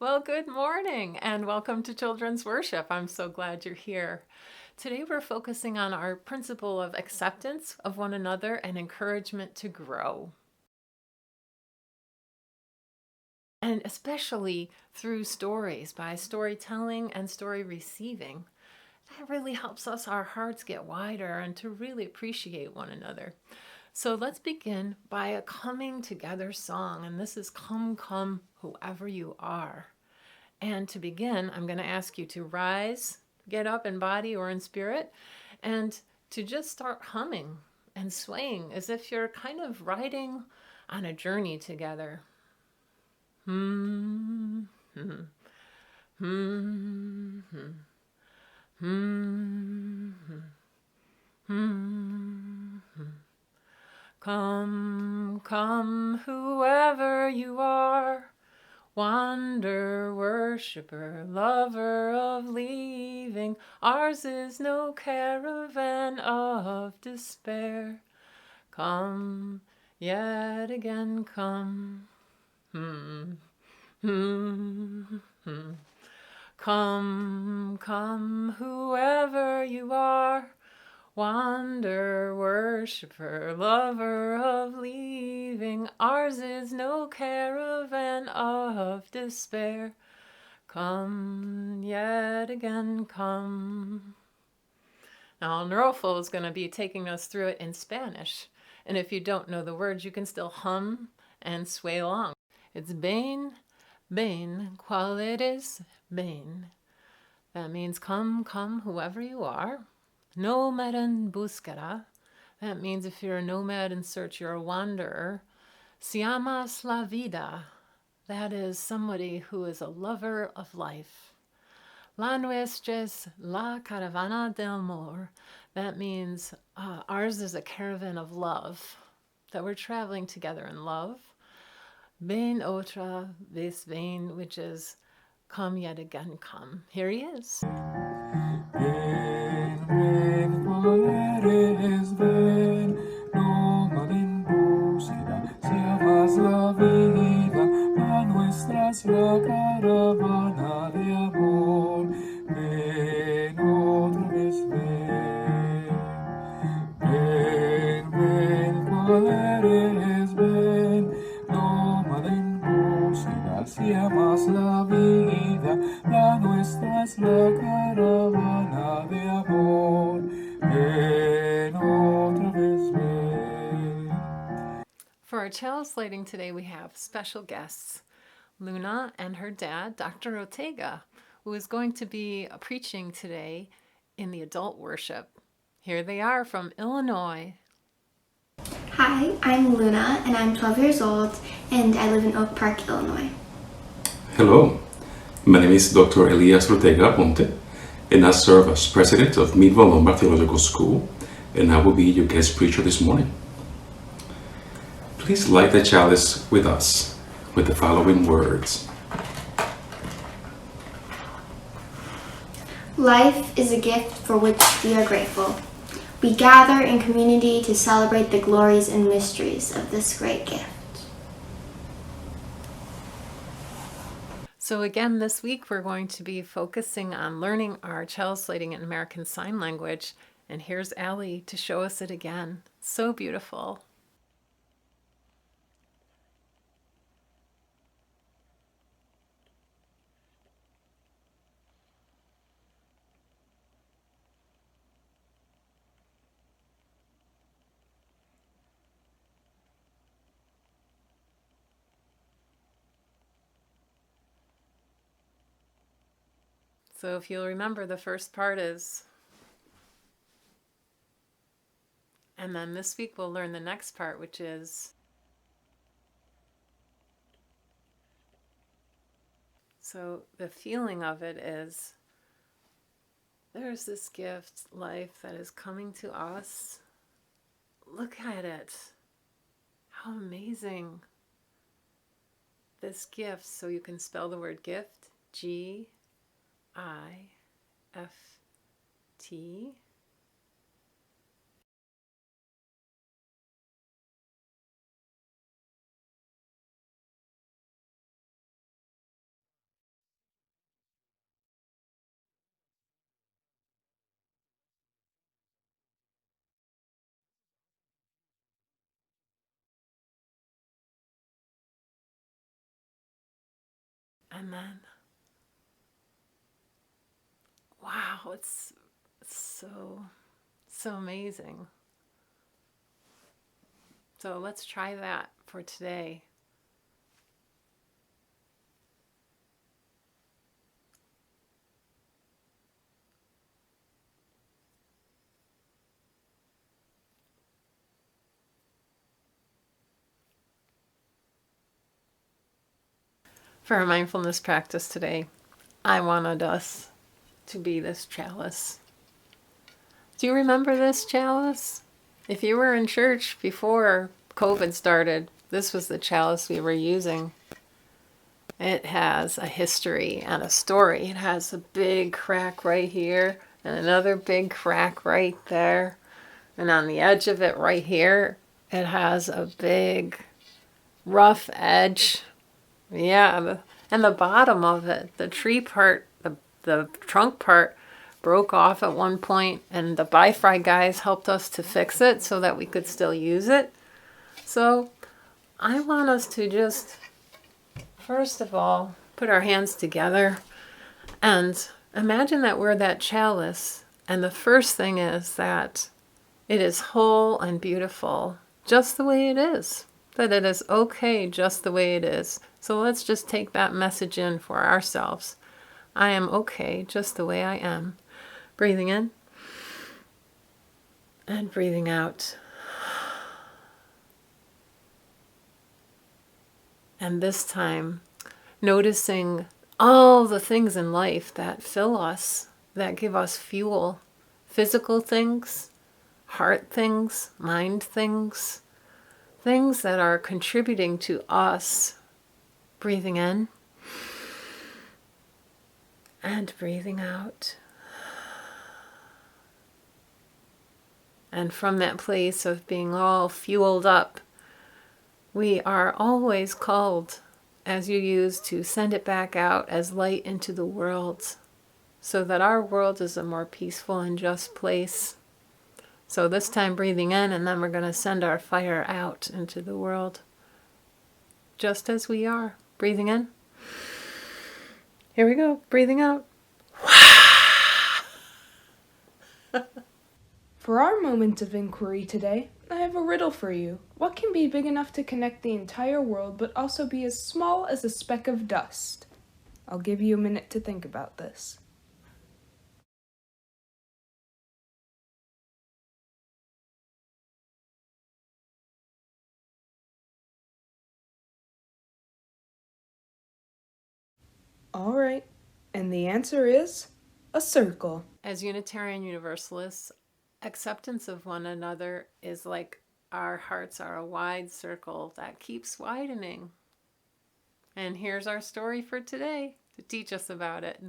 Well, good morning and welcome to Children's Worship. I'm so glad you're here. Today we're focusing on our principle of acceptance of one another and encouragement to grow. And especially through stories, by storytelling and story receiving. That really helps us, our hearts get wider and to really appreciate one another. So let's begin by a coming together song. And this is Come, Come, Whoever You Are. And to begin, I'm going to ask you to rise, get up in body or in spirit, and to just start humming and swaying as if you're kind of riding on a journey together. Hmm, hmm, hmm, hmm, hmm, hmm, hmm. Come, come, whoever you are. Wander, worshipper, lover of leaving, ours is no caravan of despair. Come, yet again come. Hmm, hmm, hmm. Come, come, whoever you are. Wander, worshipper, lover of leaving, ours is no caravan of despair. Come, yet again come. Now, Neuroful is going to be taking us through it in Spanish. And if you don't know the words, you can still hum and sway along. It's ven, ven, cual eres, ven. That means come, come, whoever you are. Nomad en búsqueda. That means if you're a nomad in search, you're a wanderer. Si amas la vida. That is somebody who is a lover of life. La nuestra es la caravana del amor. That means ours is a caravan of love, that we're traveling together in love. Ven otra vez ven, which is come yet again come. Here he is. Ven, ven, cual eres, ven, nómada en búsqueda, si amas la vida, la nuestra es la caravana de amor. Ven, otra vez ven, ven, ven, cual eres, ven, nómada en búsqueda, si amas la vida, la nuestra es la caravana de amor. Ven, otra vez ven. For our channel slating today, we have special guests, Luna and her dad, Dr. Ortega, who is going to be preaching today in the adult worship. Here they are from Illinois. Hi, I'm Luna, and I'm 12 years old, and I live in Oak Park, Illinois. Hello, my name is Dr. Elias Ortega Ponte, and I serve as president of Midvale Lombard Theological School, and I will be your guest preacher this morning. Please light the chalice with us with the following words. Life is a gift for which we are grateful. We gather in community to celebrate the glories and mysteries of this great gift. So again, this week we're going to be focusing on learning our chalice slating in American Sign Language. And here's Allie to show us it again. So beautiful. So if you'll remember, the first part is, and then this week we'll learn the next part, which is, so the feeling of it is, there's this gift, life, that is coming to us. Look at it. How amazing. This gift, so you can spell the word gift, G-I-F-T. And then, wow, it's so amazing. So let's try that for today. For our mindfulness practice today, I wanted us to be this chalice. Do you remember this chalice? If you were in church before COVID started, this was the chalice we were using. It has a history and a story. It has a big crack right here and another big crack right there. And on the edge of it right here, it has a big rough edge. Yeah, and the bottom of it, the tree part, the trunk part broke off at one point, and the Bi-Fry guys helped us to fix it so that we could still use it. So I want us to just, first of all, put our hands together and imagine that we're that chalice. And the first thing is that it is whole and beautiful, just the way it is. That it is okay just the way it is. So let's just take that message in for ourselves. I am okay just the way I am. Breathing in and breathing out. And this time, noticing all the things in life that fill us, that give us fuel. Physical things, heart things, mind things. Things that are contributing to us. Breathing in and breathing out. And from that place of being all fueled up, we are always called, as you use, to send it back out as light into the world, so that our world is a more peaceful and just place. So this time breathing in, and then we're going to send our fire out into the world, just as we are. Breathing in. Here we go. Breathing out. For our moment of inquiry today, I have a riddle for you. What can be big enough to connect the entire world, but also be as small as a speck of dust? I'll give you a minute to think about this. All right, and the answer is a circle. As Unitarian Universalists, acceptance of one another is like our hearts are a wide circle that keeps widening. And here's our story for today to teach us about it.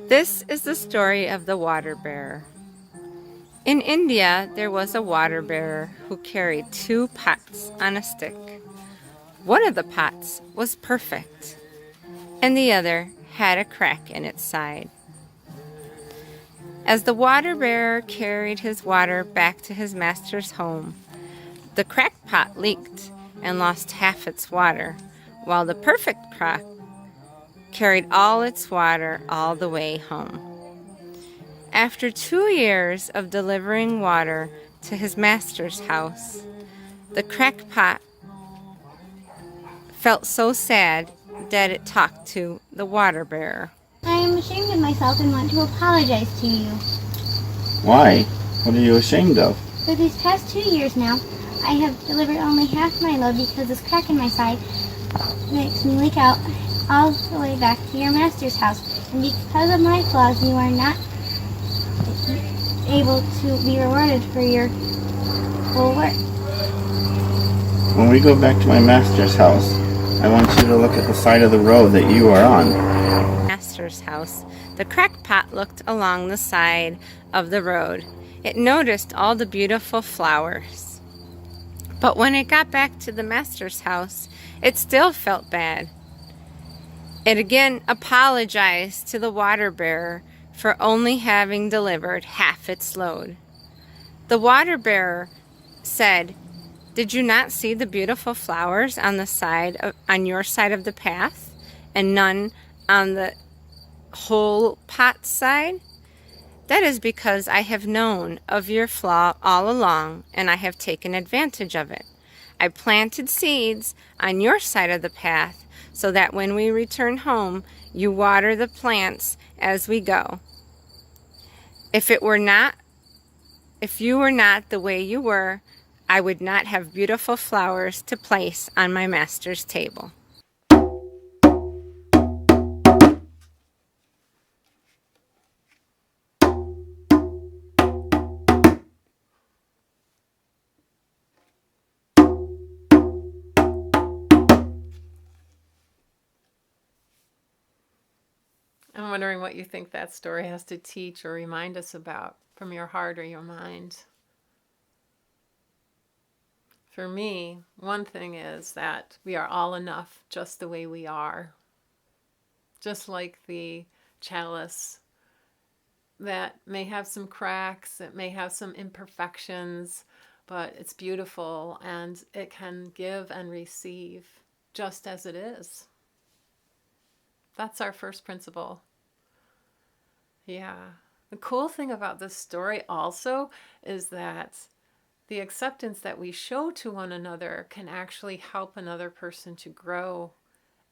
This is the story of the water bearer. In India, there was a water bearer who carried 2 pots on a stick. One of the pots was perfect, and the other had a crack in its side. As the water bearer carried his water back to his master's home, the cracked pot leaked and lost half its water, while the perfect pot carried all its water all the way home. After 2 years of delivering water to his master's house, the cracked pot felt so sad that it talked to the water bearer. I am ashamed of myself and want to apologize to you. Why? What are you ashamed of? For these past 2 years now, I have delivered only half my load because this crack in my side makes me leak out all the way back to your master's house. And because of my flaws, you are not able to be rewarded for your full work. When we go back to my master's house, I want you to look at the side of the road that you are on. Master's house, the cracked pot looked along the side of the road. It noticed all the beautiful flowers. But when it got back to the master's house, it still felt bad. It again apologized to the water bearer for only having delivered half its load. The water bearer said, "Did you not see the beautiful flowers on your side of the path? and none on the whole pot side? That is because I have known of your flaw all along, and I have taken advantage of it. I planted seeds on your side of the path so that when we return home, you water the plants as we go. If you were not the way you were, I would not have beautiful flowers to place on my master's table. I'm wondering what you think that story has to teach or remind us about from your heart or your mind. For me, one thing is that we are all enough just the way we are. Just like the chalice that may have some cracks, it may have some imperfections, but it's beautiful and it can give and receive just as it is. That's our first principle. Yeah. The cool thing about this story also is that the acceptance that we show to one another can actually help another person to grow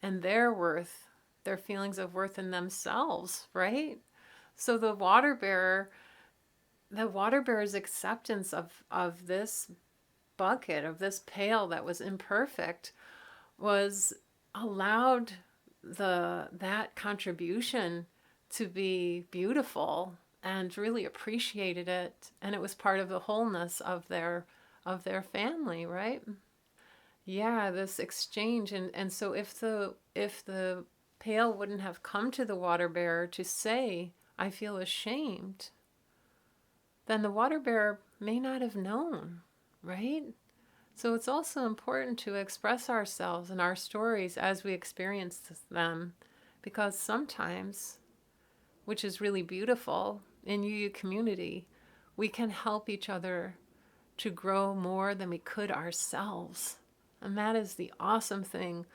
and their worth, their feelings of worth in themselves, right? So the water bearer's acceptance of this bucket, of this pail that was imperfect, was allowed that contribution to be beautiful and really appreciated it, and it was part of the wholeness of their family, right? Yeah, this exchange, and so if the pail wouldn't have come to the water bearer to say, I feel ashamed, then the water bearer may not have known, right? So it's also important to express ourselves and our stories as we experience them, because sometimes, which is really beautiful, in UU community, we can help each other to grow more than we could ourselves. And that is the awesome thing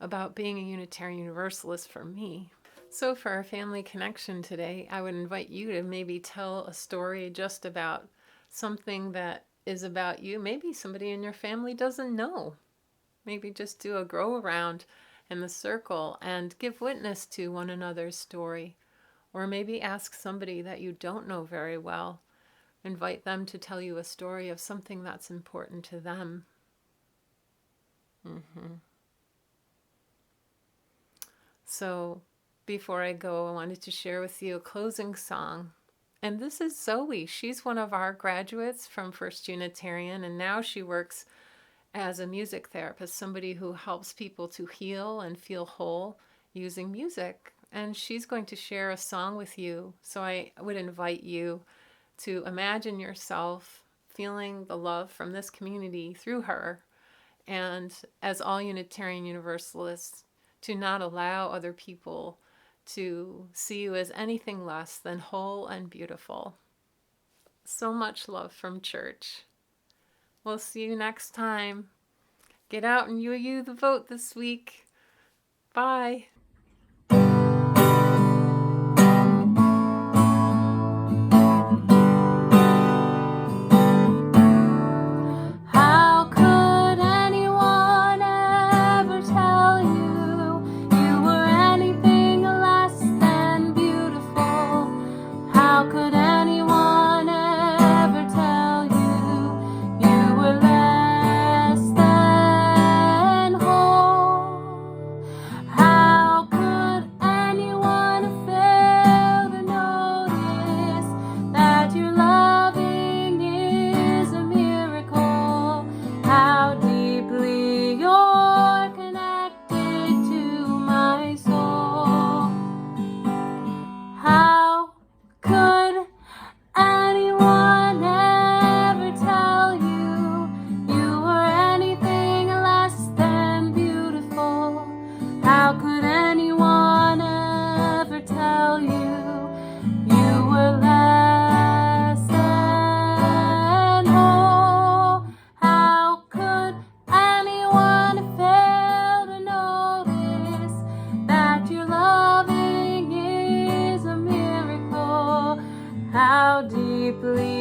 about being a Unitarian Universalist for me. So for our family connection today, I would invite you to maybe tell a story just about something that is about you. Maybe somebody in your family doesn't know. Maybe just do a grow around in the circle and give witness to one another's story. Or maybe ask somebody that you don't know very well. Invite them to tell you a story of something that's important to them. So before I go, I wanted to share with you a closing song. And this is Zoe. She's one of our graduates from First Unitarian, and now she works as a music therapist, somebody who helps people to heal and feel whole using music. And she's going to share a song with you. So I would invite you to imagine yourself feeling the love from this community through her. And as all Unitarian Universalists, to not allow other people to see you as anything less than whole and beautiful. So much love from church. We'll see you next time. Get out and UU the vote this week. Bye. that how deeply